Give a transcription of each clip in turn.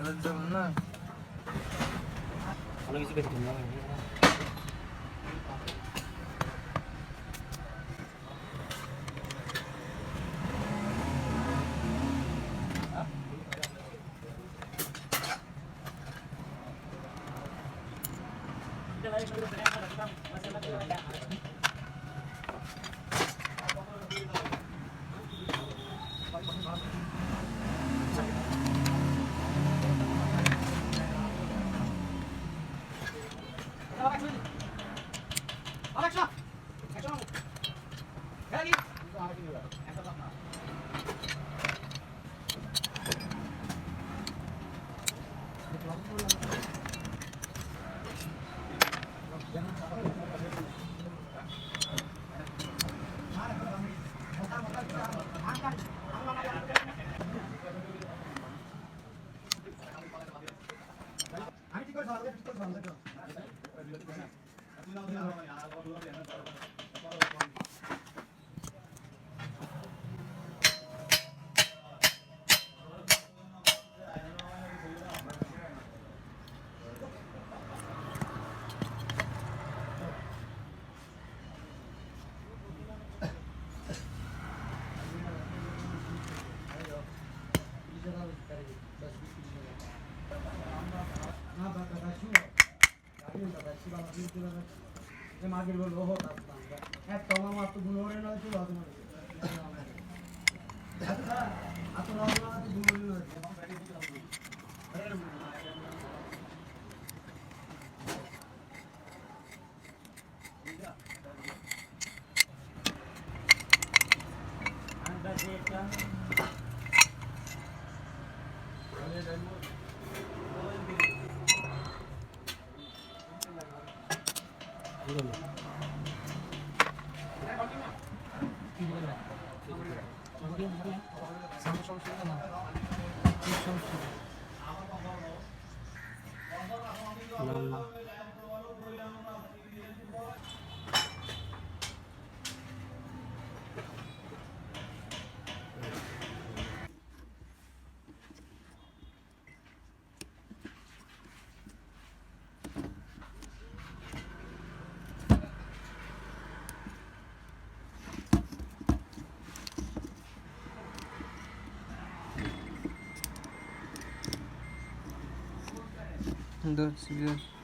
ना मागील बोललो होता तो मामा तू गुणवरे ना तू आता आता तू गुणवरे Dos, Dios.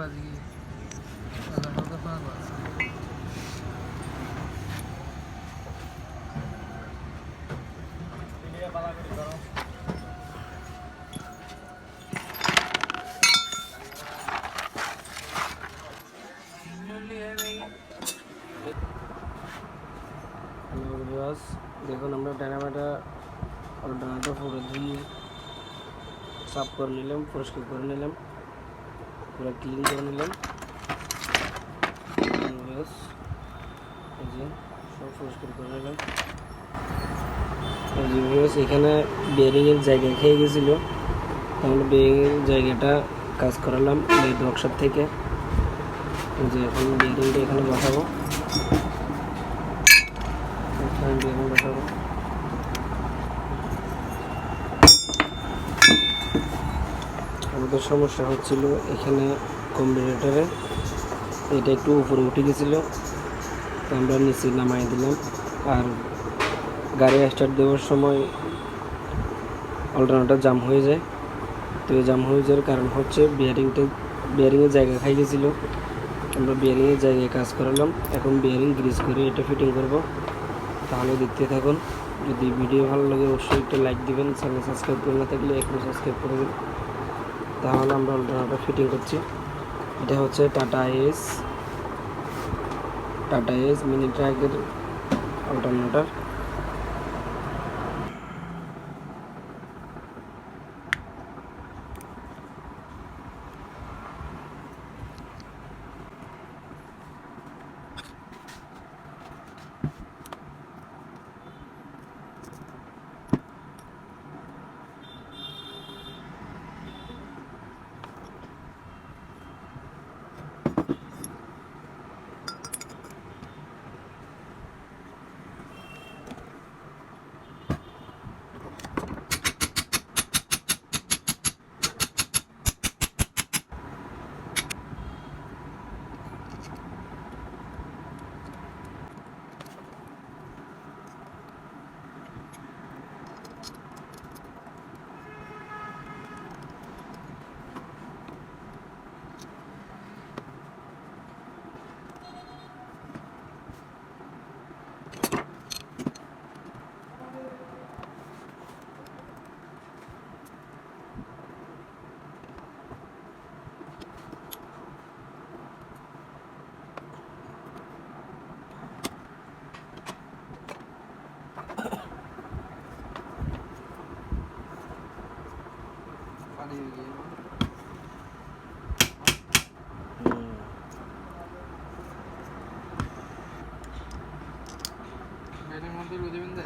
বাজি আলাদা পাওয়া আছে ভিডিও পালা করে ধরো হ্যালো ভিউয়ার্স, দেখুন আমরা ডায়নামাইটটা অল্টারনেটর পুরো ধুয়ে সাফ করে নিলাম, পরিষ্কার করে নিলাম, পুরো ক্লিন করে নিলাম। ভিউয়ার্স, এই যে সব পরিষ্কার করে নিলাম। এই যে ভিউয়ার্স, এখানে বেয়ারিংয়ের জায়গা খেয়ে গেছিলো, তাহলে বেয়ারিংয়ের জায়গাটা কাজ করালাম এই ওয়ার্কশপ থেকে। এই যে এখন বেয়ারিংটা এখানে বসাবো, বেয়ারিং বসাবো। আমাদের সমস্যা হচ্ছিল এখানে কম্বিনেটরে, এটা একটু উপরে উঠে গেছিলো, তো আমরা নিচে নামাই দিলাম। আর গাড়ি স্টার্ট দেওয়ার সময় অল্টারনেটর জাম হয়ে যায়। তো এই জাম হয়ে যাওয়ার কারণ হচ্ছে বিয়ারিংয়ের জায়গা খাই গেছিলো। আমরা বিয়ারিংয়ের জায়গায় কাজ করালাম, এখন বিয়ারিং গ্রিজ করে এটা ফিটিং করব। তাহলে দেখতে থাকুন। যদি ভিডিও ভালো লাগে অবশ্যই একটা লাইক দিবেন, চ্যানেল সাবস্ক্রাইব করে না থাকলে এখনই সাবস্ক্রাইব করে দিন। তাহলে আমরা অল্টারনেটর ফিটিং করছি। এটা হচ্ছে টাটা এস মিনি ট্রাকের অল্টারনেটর। এর মধ্যে রোদে বিন্দে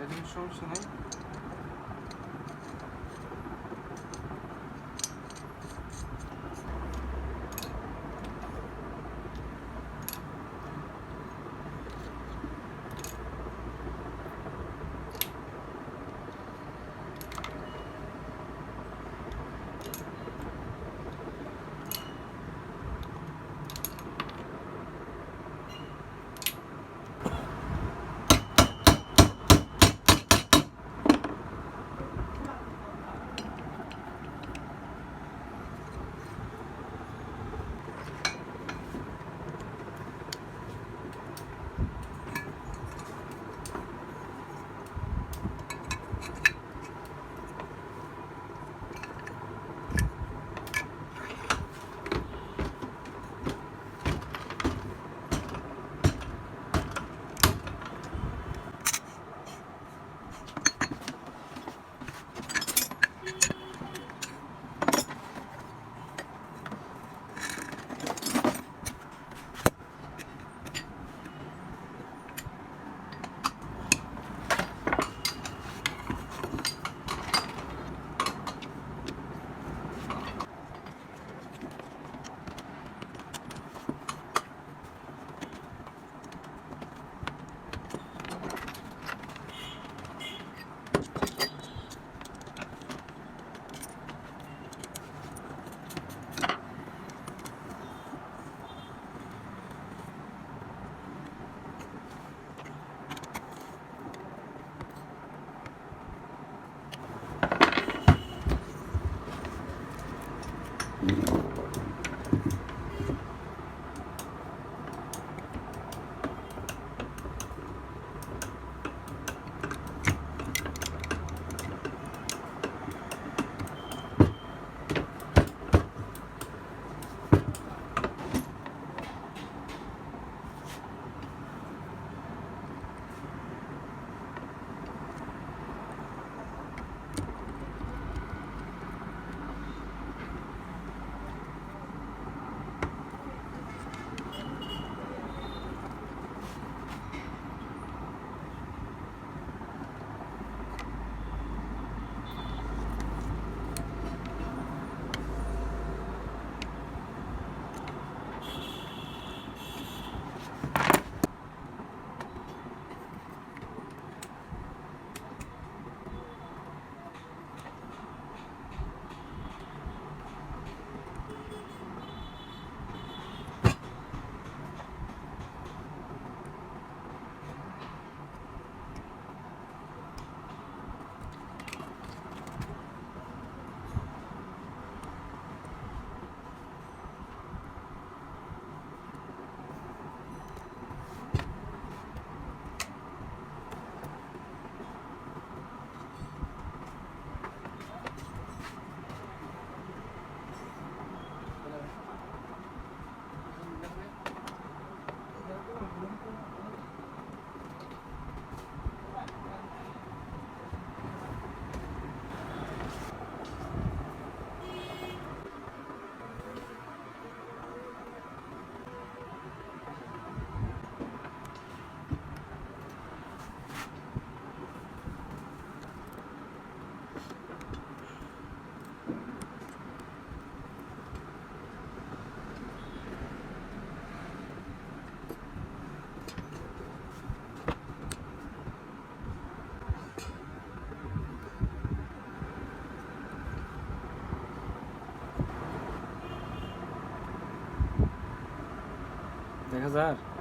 এর সমস্যা নাই। 1000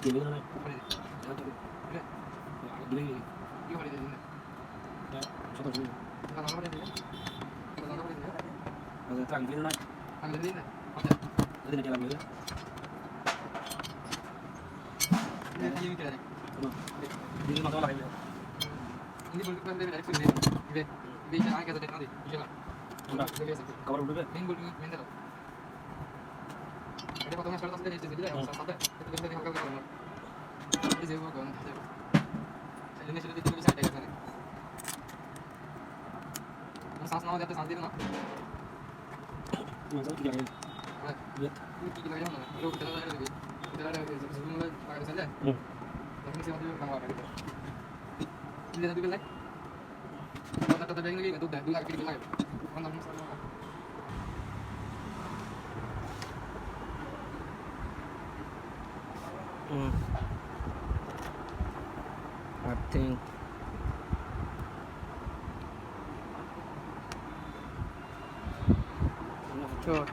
দিবি না দিবি ছোট দিবি ট্রাক দিবি না যদি না লাগবে দিবি মাথা লাগাইবে কভার উঠবে सांस ना हो जाते सांस दे ना মাথা কি লাগে কি লাগে না লোক তেলা লাগে জুম লাগে পাকা চলে যায় তখন সে আমাদের কাম করে দিলে না দিলে কথা তো দেখে গিয়ে দুধ দুধ লাগে লাগে কোন নাম সারা I think Sure.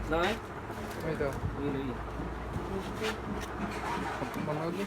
Nói Bây giờ đi đi bằng bao nhiêu?